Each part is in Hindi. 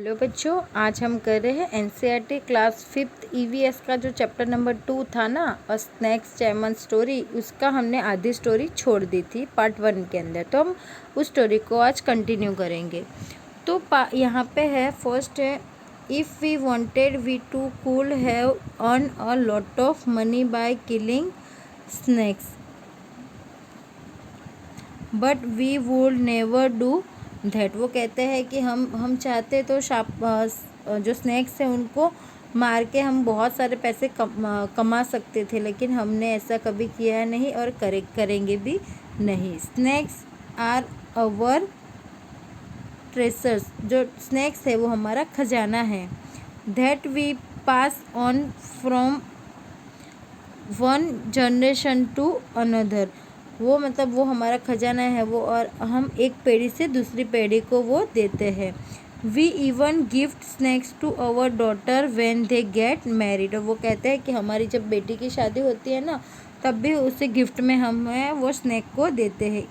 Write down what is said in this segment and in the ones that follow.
हेलो बच्चों, आज हम कर रहे हैं एनसीईआरटी क्लास 5th ईवीएस का जो चैप्टर नंबर 2 था ना, अ स्नैक्स चैमन स्टोरी, उसका हमने आधी स्टोरी छोड़ दी थी पार्ट 1 के अंदर। तो हम उस स्टोरी को आज कंटिन्यू करेंगे। तो यहाँ पे है, फर्स्ट है, if we wanted we too could have earn a lot of money by killing snakes but we would never do that. वो कहते हैं कि हम चाहते तो जो स्नैक्स हैं उनको मार के हम बहुत सारे पैसे कमा सकते थे, लेकिन हमने ऐसा कभी किया नहीं और करेंगे भी नहीं। Snakes are our treasures. जो स्नैक्स है वो हमारा खजाना है। That we pass on from one generation to another. वो मतलब वो हमारा खजाना है वो, और हम एक पीढ़ी से दूसरी पीढ़ी को वो देते हैं। We even gift snakes to our daughter when they get married. और वो कहते हैं कि हमारी जब बेटी की शादी होती है ना, तब भी उसे गिफ्ट में हम वो स्नैक को देते हैं।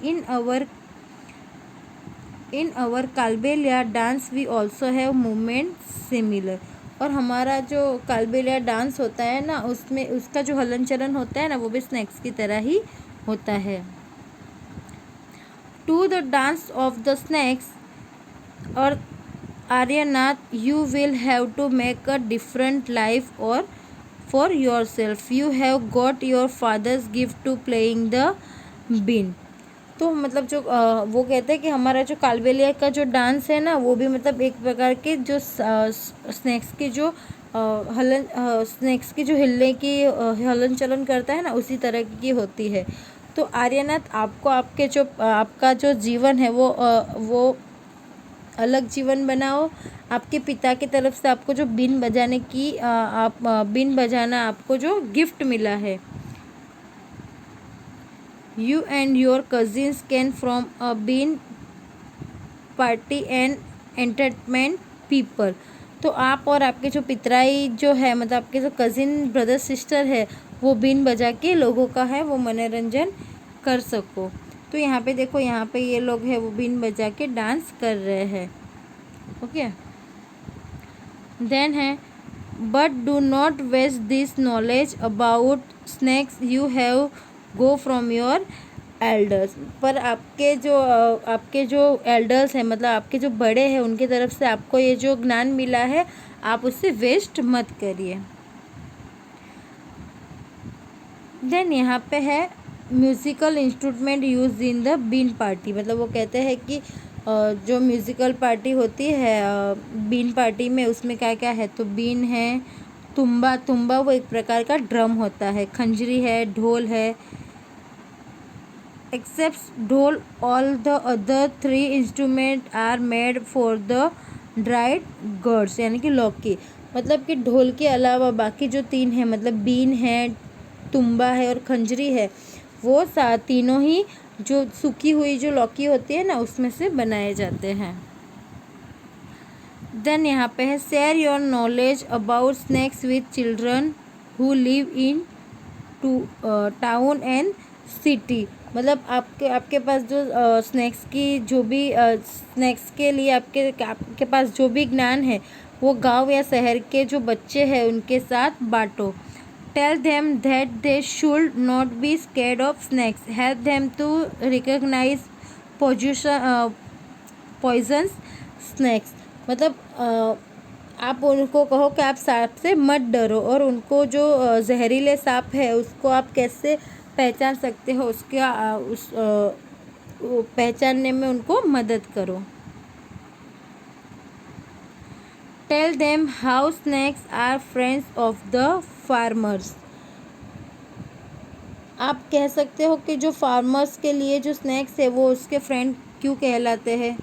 In our Kalbelia dance we also have movement similar. और हमारा जो कालबेलिया डांस होता है ना, उसमें उसका जो हलन चलन होता है ना, वो भी स्नैक्स की तरह ही होता है। To the dance of the snakes और आर्यनाथ, you will have to make a different life और for yourself. You have got your father's gift to playing the been. तो मतलब जो वो कहते हैं कि हमारा जो कालबेलिया का जो डांस है ना, वो भी मतलब एक प्रकार के जो स्नैक्स की जो स्नैक्स की जो हिलने की हलन चलन करता है ना, उसी तरह की होती है। तो आर्यनाथ, आपको आपका जो जीवन है वो अलग जीवन बनाओ। आपके पिता की तरफ से आपको जो बीन बजाने की बीन बजाना आपको जो गिफ्ट मिला है। You and your cousins can form a bean party and entertainment people। तो आप और आपके जो पितराई जो है, मतलब आपके जो कज़िन ब्रदर सिस्टर है, वो बीन बजा के लोगों का है वो मनोरंजन कर सको। तो यहाँ पे देखो, यहाँ पे ये लोग है वो बीन बजा के डांस कर रहे हैं। ओके, देन है, but do not waste this knowledge about snakes you have go from your elders. पर आपके जो एल्डर्स हैं, मतलब आपके जो बड़े हैं, उनकी तरफ से आपको ये जो ज्ञान मिला है, आप उससे वेस्ट मत करिए। देन यहाँ पे है, musical instrument use in the been party. मतलब वो कहते हैं कि जो म्यूज़िकल पार्टी होती है बीन पार्टी में, उसमें क्या क्या है, तो बीन है, तुम्बा वो एक प्रकार का ड्रम होता है, खंजरी है, ढोल है। Except dhol, all the other 3 instrument are made for the dried gourds, यानी कि लौकी। मतलब कि ढोल के अलावा बाकी जो 3 है, मतलब बीन है, तुम्बा है और खंजरी है, वो तीनों ही जो सूखी हुई जो लौकी होती है ना, उसमें से बनाए जाते हैं। देन यहाँ पे है, share your knowledge about snacks with children who live in town and city. मतलब आपके पास जो स्नैक्स की जो भी स्नैक्स के लिए आपके पास जो भी ज्ञान है, वो गांव या शहर के जो बच्चे हैं उनके साथ बांटो। Tell them that they should not be scared of snakes. Help them to recognise poisons snakes. मतलब आप उनको कहो कि आप सांप से मत डरो, और उनको जो जहरीले सांप है उसको आप कैसे पहचान सकते हो, पहचानने में उनको मदद करो। Tell them how snakes are friends of the farmers. आप कह सकते हो कि जो फार्मर्स के लिए जो स्नैक्स है वो उसके फ्रेंड क्यों कहलाते हैं।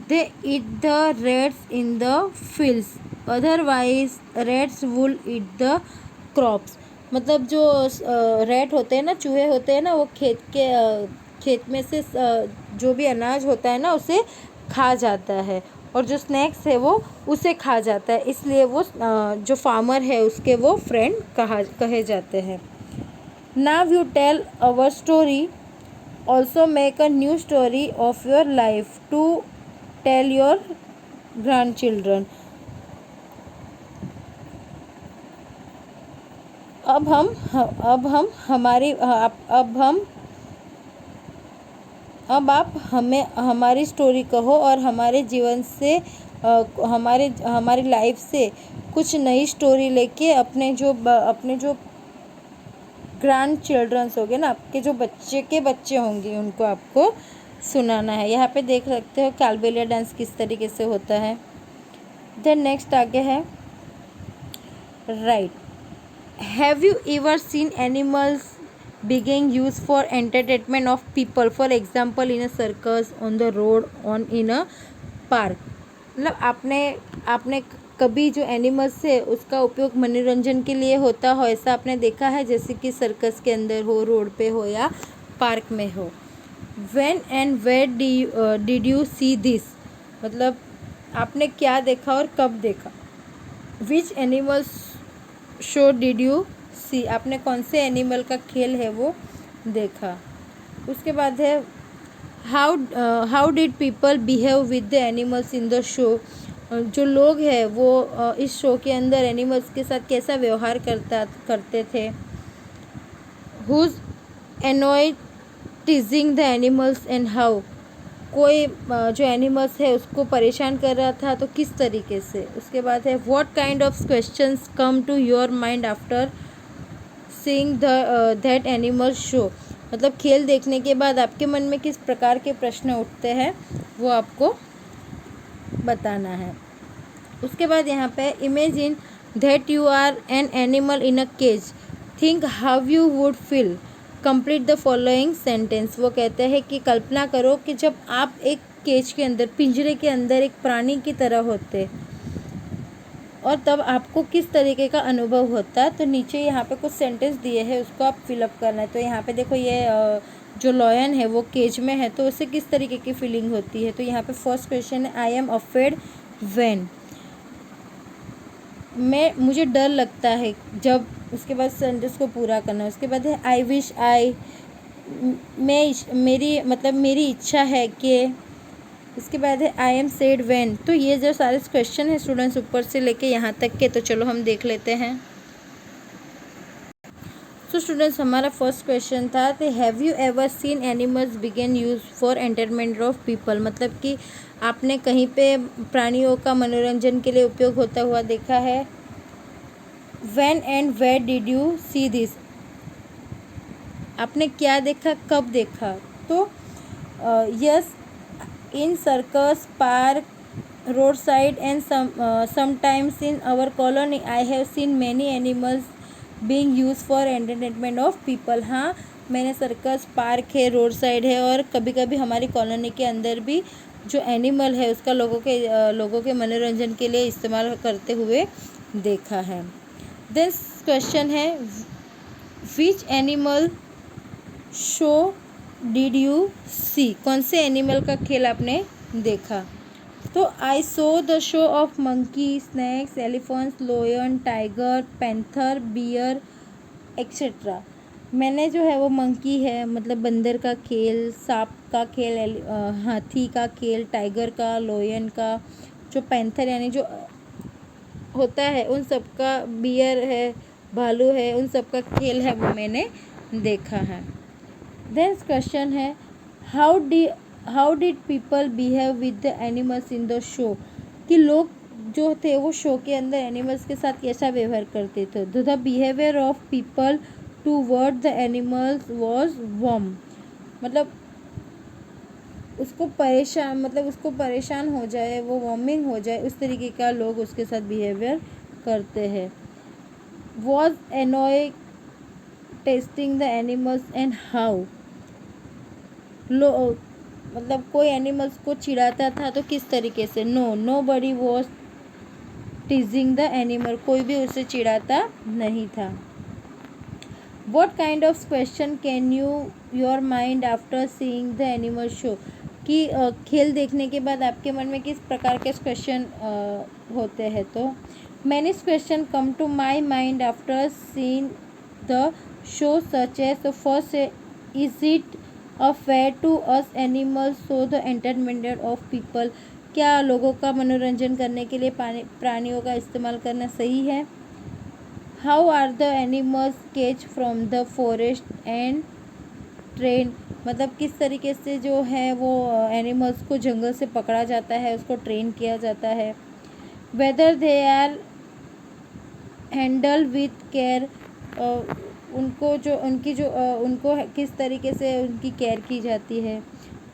They eat the rats in the fields, otherwise rats will eat the crops. मतलब जो रेट होते हैं ना, चूहे होते हैं ना, वो खेत में से जो भी अनाज होता है ना उसे खा जाता है, और जो स्नैक्स है वो उसे खा जाता है, इसलिए वो जो फार्मर है उसके वो फ्रेंड कहे जाते हैं। Now you tell our story, also make a new story of your life to tell your grandchildren. अब हम अब हम हमारी अब हम अब आप हमें हमारी स्टोरी कहो और हमारे जीवन से हमारी लाइफ से कुछ नई स्टोरी लेके अपने जो ग्रैंड चिल्ड्रंस हो गए ना, आपके जो बच्चे के बच्चे होंगे, उनको आपको सुनाना है। यहाँ पे देख सकते हो कैलबेलिया डांस किस तरीके से होता है। देन नेक्स्ट आगे है right. Have you ever seen animals being used for entertainment of people, for example in a circus, on the road, on in a park? मतलब आपने कभी जो एनिमल्स है उसका उपयोग मनोरंजन के लिए होता हो, ऐसा आपने देखा है? जैसे कि सर्कस के अंदर हो, रोड पे हो या पार्क में हो। When and where did you see this? मतलब आपने क्या देखा और कब देखा? Which animals show did you see? आपने कौन से एनिमल का खेल है वो देखा? उसके बाद है how did people behave with the animals in the show? जो लोग हैं वो इस शो के अंदर एनिमल्स के साथ कैसा व्यवहार करते थे? Who's annoyed teasing the animals and how? कोई जो एनिमल्स है उसको परेशान कर रहा था तो किस तरीके से? उसके बाद है what kind of questions come to your mind after seeing that animal show? मतलब खेल देखने के बाद आपके मन में किस प्रकार के प्रश्न उठते हैं वो आपको बताना है। उसके बाद यहाँ पे imagine that you are an animal in a cage, think how you would feel, complete the following sentence. वो कहते हैं कि कल्पना करो कि जब आप एक केज के अंदर, पिंजरे के अंदर एक प्राणी की तरह होते और तब आपको किस तरीके का अनुभव होता। तो नीचे यहाँ पे कुछ सेंटेंस दिए हैं, उसको आप फिलअप करना है। तो यहाँ पे देखो ये जो लॉयन है वो केज में है तो उसे किस तरीके की फीलिंग होती है। तो यहाँ पे फर्स्ट क्वेश्चन है आई एम अफ्रेड व्हेन, मुझे डर लगता है जब। उसके बाद सेंटेंस को पूरा करना है। उसके बाद है आई विश आई, मेरी इच्छा है कि। उसके बाद है आई एम सैड व्हेन। तो ये जो सारे क्वेश्चन है स्टूडेंट्स ऊपर से लेके यहाँ तक के, तो चलो हम देख लेते हैं। तो स्टूडेंट्स हमारा फर्स्ट क्वेश्चन था कि have you ever seen animals बिगेन use for entertainment of people? मतलब कि आपने कहीं पे प्राणियों का मनोरंजन के लिए उपयोग होता हुआ देखा है। When and where did you see this? आपने क्या देखा, कब देखा? तो yes, in circus, park, roadside and sometimes in our colony I have seen many animals being used for entertainment of people. हाँ, मैंने सर्कस, पार्क है, रोड साइड है और कभी कभी हमारी कॉलोनी के अंदर भी जो एनिमल है उसका लोगों के मनोरंजन के लिए इस्तेमाल करते हुए देखा है। देन क्वेश्चन है which animal show did you see? कौन से एनिमल का खेल आपने देखा? तो I saw the show of monkey, snakes, elephants, lion, tiger, panther, bear etcetera. मैंने जो है वो मंकी है मतलब बंदर का खेल, सांप का खेल, हाथी का खेल, टाइगर का, लायन का, जो पैंथर यानी जो होता है उन सब का, बियर है, भालू है, उन सब का खेल है वो मैंने देखा है। देन क्वेश्चन है how did people behave with the animals in the show? कि लोग जो थे वो शो के अंदर एनिमल्स के साथ कैसा व्यवहार करते थे। The behaviour of people toward the animals was warm, मतलब उसको परेशान हो जाए, वो वार्मिंग हो जाए, उस तरीके का लोग उसके साथ बिहेवियर करते हैं। Was annoy testing the animals and how? मतलब कोई एनिमल्स को चिढ़ाता था तो किस तरीके से? Nobody was teasing the animal, कोई भी उसे चिढ़ाता नहीं था। What kind of question can your mind after seeing the animal show? कि खेल देखने के बाद आपके मन में किस प्रकार के क्वेश्चन होते हैं? तो many question come to my mind after seeing the show such as, तो first is it a fair to us animals so the entertainment of people? क्या लोगों का मनोरंजन करने के लिए प्राणियों का इस्तेमाल करना सही है? हाउ आर द एनिमल्स केच from the forest and train, मतलब किस तरीके से जो है वो एनिमल्स को जंगल से पकड़ा जाता है, उसको ट्रेन किया जाता है। Whether they are handle with care, उनको जो उनकी जो उनको किस तरीके से उनकी केयर की जाती है।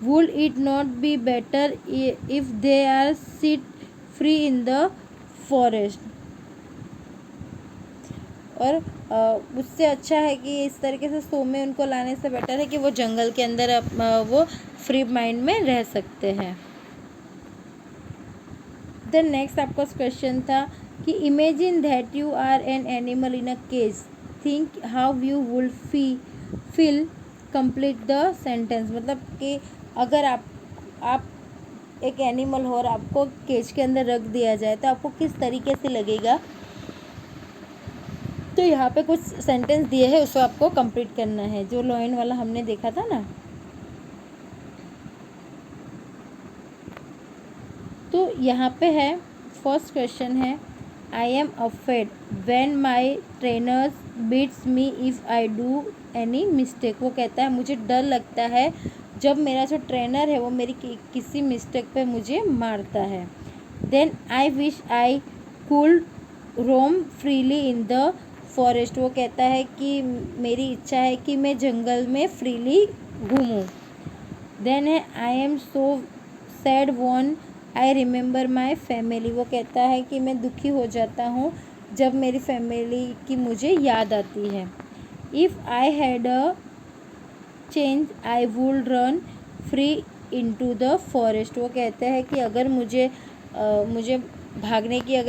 Would it not be better if they are sit free in the forest, और उससे अच्छा है कि इस तरीके से सो में उनको लाने से बेटर है कि वो जंगल के अंदर वो फ्री माइंड में रह सकते हैं। द नेक्स्ट आपका क्वेश्चन था कि imagine that you are an animal in a cage, think how you would feel, complete the sentence, मतलब कि अगर आप एक एनिमल हो और आपको केज के अंदर रख दिया जाए तो आपको किस तरीके से लगेगा। तो यहाँ पे कुछ सेंटेंस दिए हैं, उसको आपको कंप्लीट करना है, जो लॉयन वाला हमने देखा था ना। तो यहाँ पे है, फर्स्ट क्वेश्चन है, I am afraid when my trainers beats me if I do any mistake. वो कहता है मुझे डर लगता है जब मेरा जो ट्रेनर है वो मेरी किसी मिस्टेक पे मुझे मारता है। Then I wish I could roam freely in the forest. वो कहता है कि मेरी इच्छा है कि मैं जंगल में फ्रीली घूमूं। देन है, I am so sad one I remember my family. वो कहता है कि मैं दुखी हो जाता हूँ जब मेरी फैमिली की मुझे याद आती है। If I had a change I would run free into the forest. वो कहते हैं कि अगर मुझे भागने की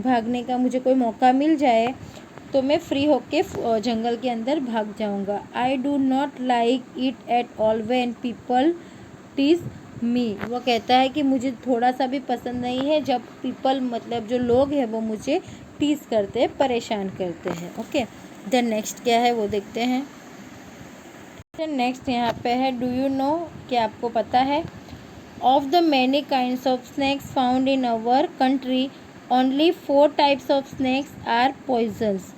भागने का मुझे कोई मौका मिल जाए तो मैं फ्री होके जंगल के अंदर भाग जाऊंगा। I do not like it at all when people tease me. वो कहता है कि मुझे थोड़ा सा भी पसंद नहीं है जब पीपल, मतलब जो लोग हैं, वो मुझे टीज करते हैं, परेशान करते हैं। ओके, देन नेक्स्ट क्या है वो देखते हैं। नेक्स्ट यहाँ पे है, डू यू नो, क्या आपको पता है, of the many kinds of snakes found in our country only 4 types of snakes are poisons.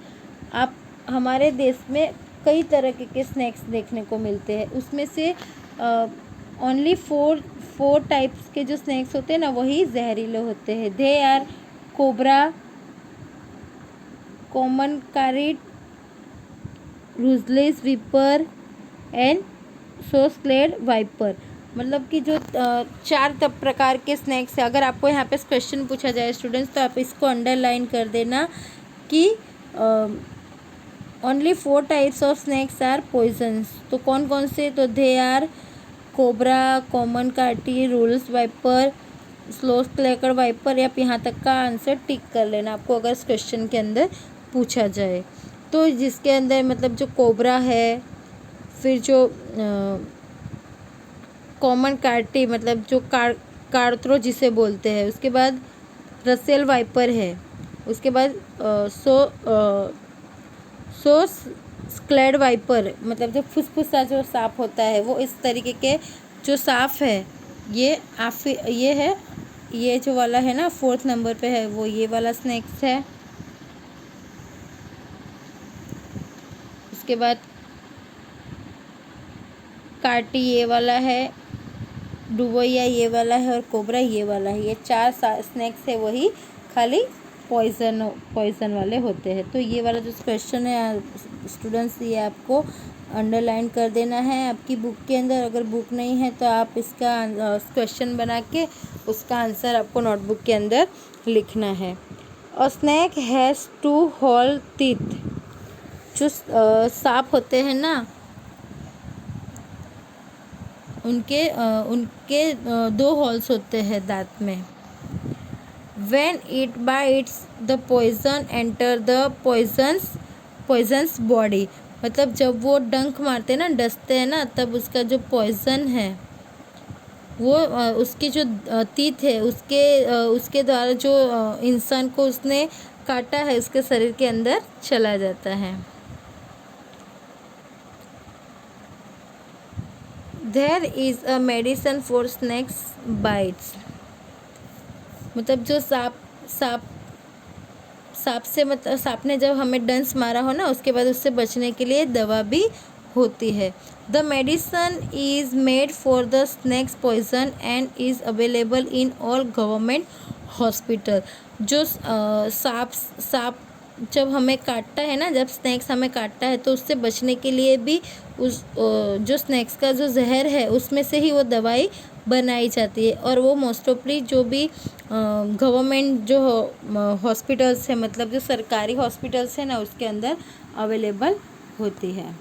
आप हमारे देश में कई तरह के स्नैक्स देखने को मिलते हैं, उसमें से ओनली फोर टाइप्स के जो स्नैक्स होते हैं ना वही जहरीले होते हैं। They are cobra, common krait, Russell's viper and saw scaled viper. मतलब कि जो 4 प्रकार के स्नैक्स है, अगर आपको यहाँ पे क्वेश्चन पूछा जाए स्टूडेंट्स तो आप इसको अंडरलाइन कर देना कि only 4 types of snakes are poisons. तो कौन कौन से, तो they are cobra, common krait, Russell's viper, saw क्लैकर वाइपर। आप यहाँ तक का आंसर टिक कर लेना आपको अगर इस क्वेश्चन के अंदर पूछा जाए तो। जिसके अंदर मतलब जो कोबरा है, फिर जो कॉमन कार्टी मतलब जो कारत्रो जिसे बोलते हैं, उसके बाद रसेल वाइपर है, उसके बाद सो स्क्लेड वाइपर मतलब जो फुसफुसा जो सांप होता है वो इस तरीके के जो सांप है, ये है, ये जो वाला है ना 4th नंबर पे है वो ये वाला स्नैक्स है। उसके बाद कार्टी ये वाला है, डुबोया ये वाला है और कोबरा ये वाला है। ये 4 स्नैक्स है वही खाली पॉइजन वाले होते हैं। तो ये वाला जो क्वेश्चन है स्टूडेंट्स, ये आपको अंडरलाइन कर देना है आपकी बुक के अंदर। अगर बुक नहीं है तो आप इसका क्वेश्चन बना के उसका आंसर आपको नोटबुक के अंदर लिखना है। अ स्नैक हैज़ 2 होल टीथ। जो सांप होते हैं ना उनके 2 होल्स होते हैं दांत में। When it bites, the poison enter the poison's body। मतलब जब वो डंक मारते हैं ना, डसते हैं ना, तब उसका जो पॉइजन है वो उसकी जो टीथ है उसके द्वारा जो इंसान को उसने काटा है उसके शरीर के अंदर चला जाता है। There is a medicine for snakes bites। मतलब जो सांप सांप सांप से मतलब सांप ने जब हमें डंस मारा हो ना, उसके बाद उससे बचने के लिए दवा भी होती है। The medicine is made for the snakes poison and is available in all government hospital. जो सांप सांप जब हमें काटता है ना, जब स्नैक्स हमें काटता है, तो उससे बचने के लिए भी उस जो स्नैक्स का जो जहर है उसमें से ही वो दवाई बनाई जाती है। और वो मोस्ट ऑफली जो भी गवर्नमेंट जो हॉस्पिटल्स है, मतलब जो सरकारी हॉस्पिटल्स है ना, उसके अंदर अवेलेबल होती है।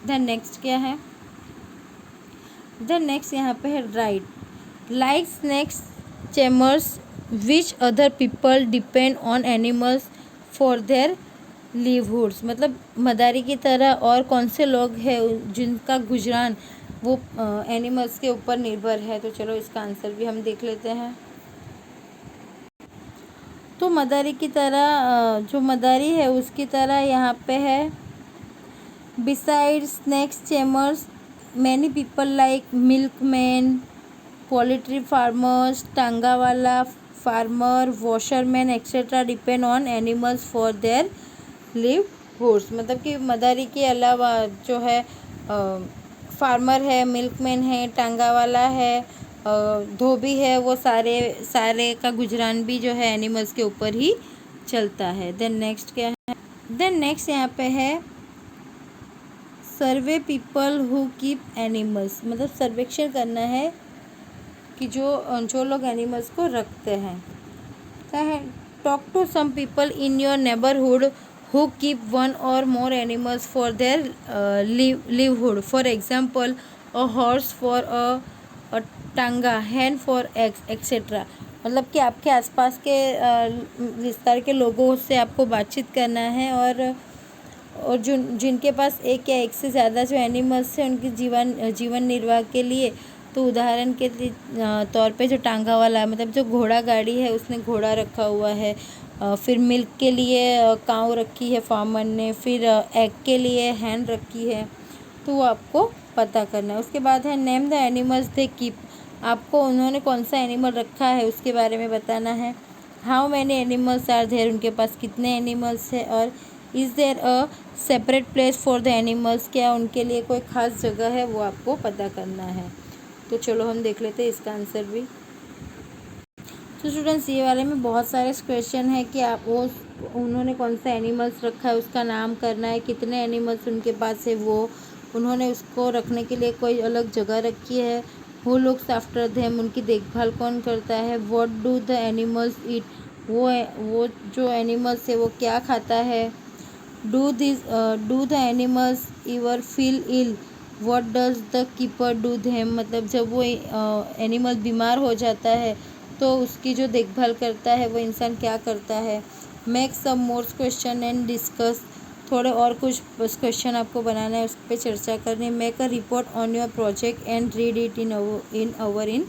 द नेक्स्ट क्या है? द नेक्स्ट यहाँ पे है right. Like snakes charmers which other people depend on animals for their livelihoods. मतलब मदारी की तरह और कौन से लोग हैं जिनका गुजरान वो एनिमल्स के ऊपर निर्भर है। तो चलो इसका आंसर भी हम देख लेते हैं। तो मदारी की तरह जो मदारी है उसकी तरह यहाँ पे है, beside snakes charmers many people like milkman, poultry farmers, tonga wala farmer, washerman etcetera depend on animals for their livelihoods. मतलब कि मदारी के अलावा जो है फार्मर है, मिल्कमैन है, टांगा वाला है, धोबी है, वो सारे का गुजरान भी जो है एनिमल्स के ऊपर ही चलता है। देन नेक्स्ट क्या है? देन नेक्स्ट यहाँ पे है सर्वे पीपल हु कीप एनिमल्स। मतलब सर्वेक्षण करना है कि जो लोग एनिमल्स को रखते हैं। क्या है? Talk to some people in your neighbourhood who keep one or more animals for their livelihood. For example a horse for a tonga, hen for eggs etcetera. मतलब कि आपके आसपास के विस्तार के लोगों से आपको बातचीत करना है, और जिनके पास एक या एक से ज़्यादा जो एनिमल्स हैं उनकी जीवन निर्वाह के लिए, तो उदाहरण के तौर पे जो टांगा वाला है, मतलब जो घोड़ा गाड़ी है उसने घोड़ा रखा हुआ है, फिर मिल्क के लिए काऊ रखी है फार्मर ने, फिर एग के लिए हैन रखी है, तो वो आपको पता करना है। उसके बाद है name the animals they keep. आपको उन्होंने कौन सा एनिमल रखा है उसके बारे में बताना है। How many animals are there, उनके पास कितने एनिमल्स है, और is there a separate place for the animals, क्या उनके लिए कोई ख़ास जगह है, वो आपको पता करना है। तो चलो हम देख लेते हैं इसका आंसर भी। तो स्टूडेंट्स ये वाले में बहुत सारे क्वेश्चन है कि आप वो उन्होंने कौन सा एनिमल्स रखा है उसका नाम करना है, कितने एनिमल्स उनके पास है, वो उन्होंने उसको रखने के लिए कोई अलग जगह रखी है, हु लुक्स आफ्टर देम, उनकी देखभाल कौन करता है, what do the animals eat, वो जो एनिमल्स है वो क्या खाता है, do the animals ever feel ill, what does the keeper do them. मतलब जब वो एनिमल बीमार हो जाता है तो उसकी जो देखभाल करता है वो इंसान क्या करता है। Make some more question and discuss. थोड़े और कुछ क्वेश्चन आपको बनाना है, उस पर चर्चा करनी है। Make a report on your project and read it in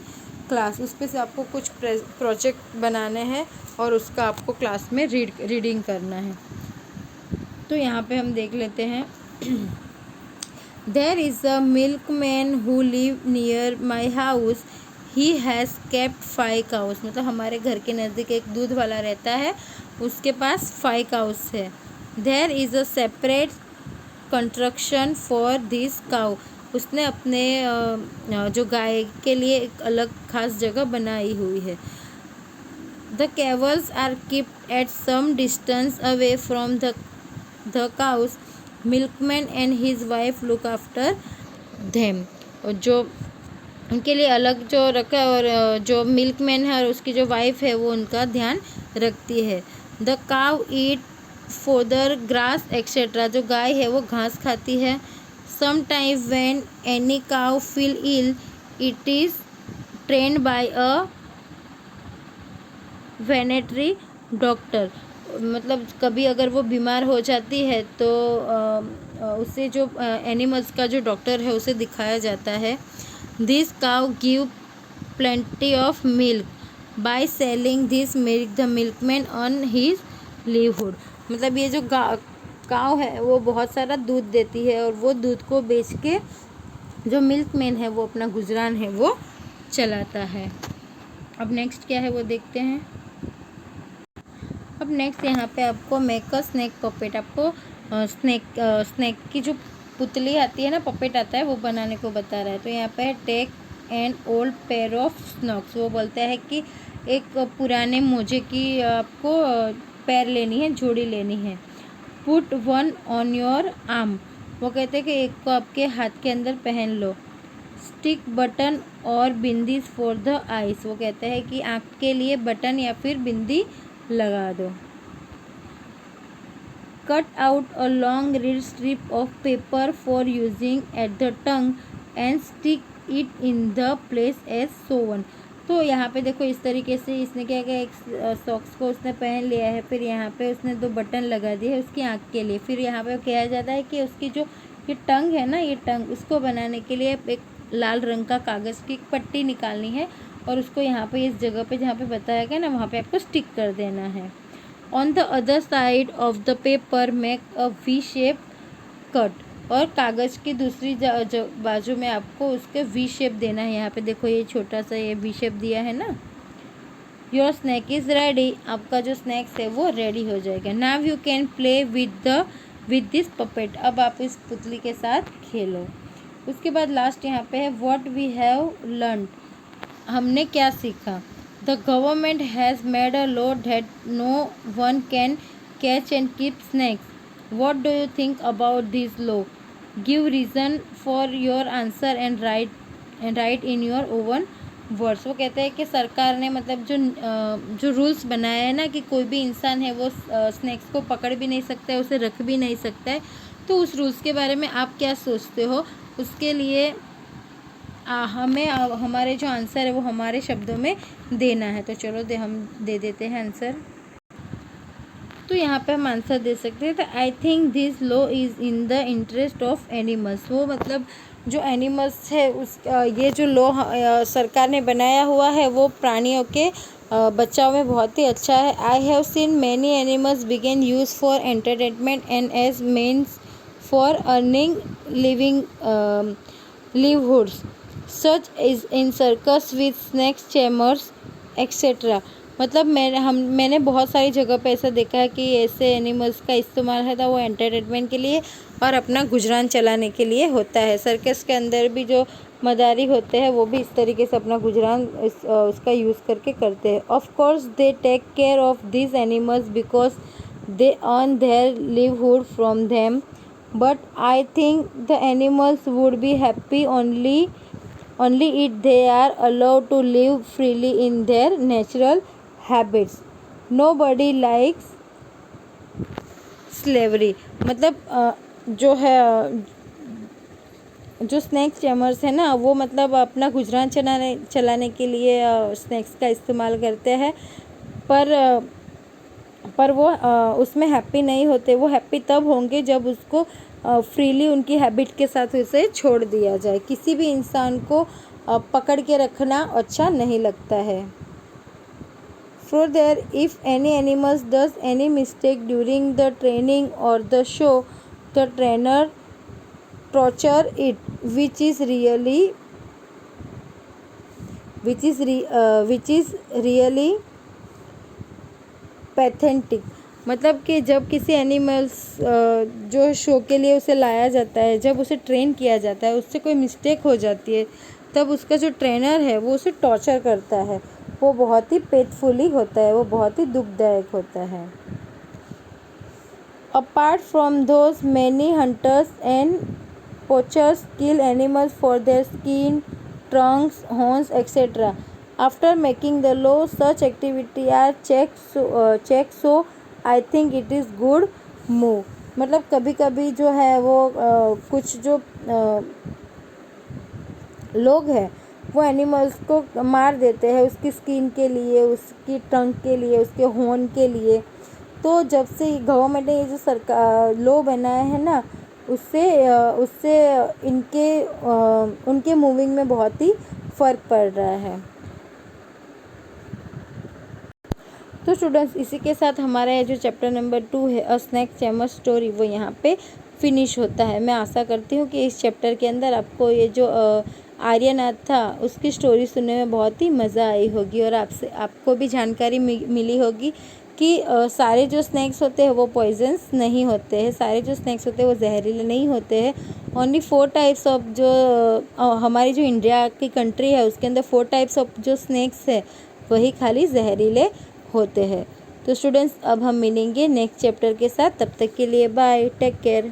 class. उस पर से आपको कुछ प्रोजेक्ट बनाने हैं और उसका आपको क्लास में रीडिंग करना है। तो यहाँ पे हम देख लेते हैं। There is a milkman who live near my house, he has kept 5 cows. मतलब हमारे घर के नज़दीक एक दूध वाला रहता है, उसके पास 5 काउस है। There is a separate construction for this cow. उसने अपने जो गाय के लिए एक अलग खास जगह बनाई हुई है। The camels are kept at some distance away from the cows, milkman and his wife look after them। और जो उनके लिए अलग जो रखा है, और जो मिल्कमैन है और उसकी जो वाइफ है वो उनका ध्यान रखती है। द काव ईट फोदर ग्रास एक्सेट्रा। जो गाय है वो घास खाती है। Some time when any cow feel ill, it is trained by a veterinary doctor. मतलब कभी अगर वो बीमार हो जाती है तो उसे जो एनिमल्स का जो डॉक्टर है उसे दिखाया जाता है। This cow give plenty of milk, by selling this milk the milkman earn his livelihood. मतलब ये जो काउ है वो बहुत सारा दूध देती है, और वो दूध को बेच के जो मिल्कमैन है वो अपना गुजरान है वो चलाता है। अब नेक्स्ट क्या है वो देखते हैं। अब नेक्स्ट यहाँ पे आपको मेक अ स्नैक पपेट, आपको स्नैक की जो पुतली आती है ना, पपेट आता है, वो बनाने को बता रहा है। तो यहाँ पे है take an old pair of socks, वो बोलता है कि एक पुराने मोजे की आपको पैर लेनी है, जोड़ी लेनी है। Put one on your arm, वो कहते हैं कि एक को आपके हाथ के अंदर पहन लो। स्टिक बटन और बिंदीज फॉर द आइज, वो कहते हैं कि आँख के लिए बटन या फिर बिंदी लगा दो। Cut out a long red strip of paper for using at the tongue and stick it in the place as shown. तो यहाँ पे देखो इस तरीके से इसने क्या किया, एक सॉक्स को उसने पहन लिया है, फिर यहाँ पे उसने 2 बटन लगा दिए है उसकी आँख के लिए। फिर यहाँ पे किया जाता है कि उसकी जो ये टंग है ना, ये टंग, उसको बनाने के लिए एक लाल रंग का कागज़ की पट्टी निकालनी है और उसको यहाँ पे इस जगह पे जहाँ पे बताया गया ना, वहाँ पे आपको स्टिक कर देना है। On the other side of the paper make a V shape cut, और कागज़ की दूसरी बाजू में आपको उसके वी शेप देना है। यहाँ पे देखो ये छोटा सा ये वी शेप दिया है ना। योर स्नैक इज़ रेडी, आपका जो स्नैक्स है वो रेडी हो जाएगा। Now you can play with this puppet, अब आप इस पुतली के साथ खेलो। उसके बाद लास्ट यहाँ पे है व्हाट वी हैव लर्न, हमने क्या सीखा। The government has made a law that no one can catch and keep snakes. What do you think about this law, give reason for your answer and write in your own words. वो कहते हैं कि सरकार ने मतलब जो रूल्स बनाया है ना, कि कोई भी इंसान है वो स्नैक्स को पकड़ भी नहीं सकता है, उसे रख भी नहीं सकता है। तो उस रूल्स के बारे में आप क्या सोचते हो, उसके लिए हमें हमारे जो आंसर है वो हमारे शब्दों में देना है। तो चलो हम दे देते हैं आंसर। तो यहाँ पे हम आंसर दे सकते हैं। तो I think this law is in the interest of animals, वो मतलब जो एनिमल्स है उस ये जो लॉ सरकार ने बनाया हुआ है वो प्राणियों के बचाव में बहुत ही अच्छा है। I have seen many animals बिगेन use for entertainment and as means for earning livelihoods such is in circus with snakes chambers etcetera. मतलब मैंने बहुत सारी जगह पे ऐसा देखा है कि ऐसे एनिमल्स का इस्तेमाल है था वो एंटरटेनमेंट के लिए और अपना गुजरान चलाने के लिए होता है। सर्कस के अंदर भी जो मदारी होते हैं वो भी इस तरीके से अपना गुजरान उसका यूज़ करके करते हैं। Of course they take care of this animals because they earn their livelihood from them, but I think the animals would be happy only if they are allowed to live freely in their natural habits. Nobody likes slavery। मतलब जो है जो स्नैक्स चैमर्स है ना, वो मतलब अपना गुजरान चलाने के लिए स्नैक्स का इस्तेमाल करते हैं, पर वो उसमें हैप्पी नहीं होते। वो हैप्पी तब होंगे जब उसको फ्रीली उनकी हैबिट के साथ उसे छोड़ दिया जाए। किसी भी इंसान को पकड़ के रखना अच्छा नहीं लगता है। Further, if any animals does any mistake during the training or the show, the trainer torture it, which is really पैथेंटिक। मतलब कि जब किसी एनिमल्स जो शो के लिए उसे लाया जाता है, जब उसे ट्रेन किया जाता है, उससे कोई मिस्टेक हो जाती है, तब उसका जो ट्रेनर है वो उसे टॉर्चर करता है। वो बहुत ही पेनफुली होता है, वो बहुत ही दुखदायक होता है। Apart from those many hunters and poachers kill animals for their skin, trunks, horns etcetera. After making the law such activity are check so I think it is good move. मतलब कभी कभी जो है वो कुछ जो लोग हैं वो एनिमल्स को मार देते हैं उसकी स्किन के लिए, उसकी टंग के लिए, उसके हॉर्न के लिए। तो जब से गवर्नमेंट ने ये जो सरकार लॉ बनाया है ना, उससे उनके मूविंग में बहुत ही फ़र्क पड़ रहा है। तो स्टूडेंट्स, इसी के साथ हमारा ये जो चैप्टर नंबर 2 है अ स्नैक चैमर स्टोरी, वो यहाँ पे फिनिश होता है। मैं आशा करती हूँ कि इस चैप्टर के अंदर आपको ये जो आर्यनाथ था उसकी स्टोरी सुनने में बहुत ही मज़ा आई होगी और आपको भी जानकारी मिली होगी कि सारे जो स्नैक्स होते हैं वो पॉइजन्स नहीं होते हैं, सारे जो स्नैक्स होते हैं वो जहरीले नहीं होते हैं। ओनली 4 टाइप्स ऑफ जो हमारी जो इंडिया की कंट्री है उसके अंदर 4 टाइप्स ऑफ जो स्नैक्स है वही खाली जहरीले होते हैं। तो स्टूडेंट्स अब हम मिलेंगे नेक्स्ट चैप्टर के साथ, तब तक के लिए बाय, टेक केयर।